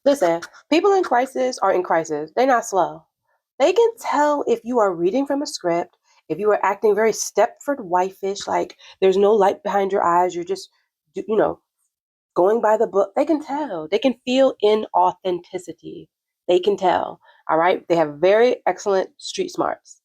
Listen, people in crisis are in crisis. They're not slow. They can tell if you are reading from a script, if you are acting very Stepford wifeish, like there's no light behind your eyes, you're just, going by the book. They can tell. They can feel inauthenticity. They can tell. All right. They have very excellent street smarts,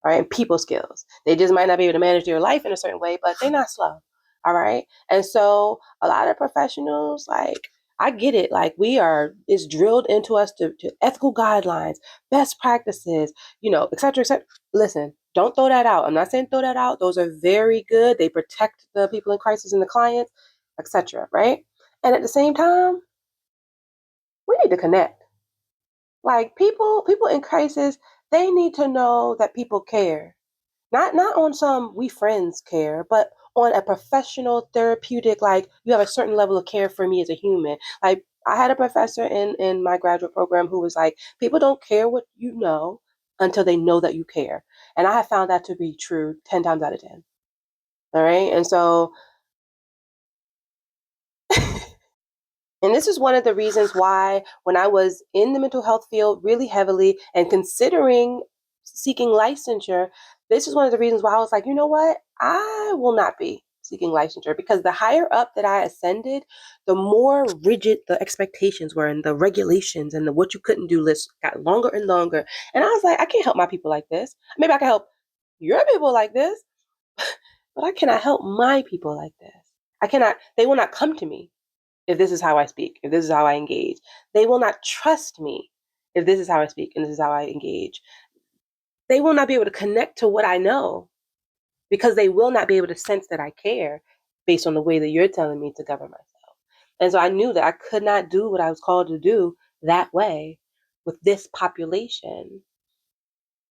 all right, and people skills. They just might not be able to manage their life in a certain way, but they're not slow. All right. And so a lot of professionals, like, I get it. Like, it's drilled into us to ethical guidelines, best practices, et cetera, et cetera. Listen, don't throw that out. I'm not saying throw that out. Those are very good. They protect the people in crisis and the clients, etc. Right? And at the same time, we need to connect. Like, people in crisis, they need to know that people care. Not on some we friends care, but on a professional therapeutic, like, you have a certain level of care for me as a human. Like, I had a professor in my graduate program who was like, people don't care what you know until they know that you care. And I have found that to be true 10 times out of 10. All right. And so and this is one of the reasons why, when I was in the mental health field really heavily and considering seeking licensure, this is one of the reasons why I was like, you know what? I will not be seeking licensure, because the higher up that I ascended, the more rigid the expectations were, and the regulations and the what you couldn't do list got longer and longer. And I was like, I can't help my people like this. Maybe I can help your people like this, but I cannot help my people like this. They will not come to me if this is how I speak, if this is how I engage. They will not trust me if this is how I speak and this is how I engage. They will not be able to connect to what I know, because they will not be able to sense that I care based on the way that you're telling me to govern myself. And so I knew that I could not do what I was called to do that way with this population.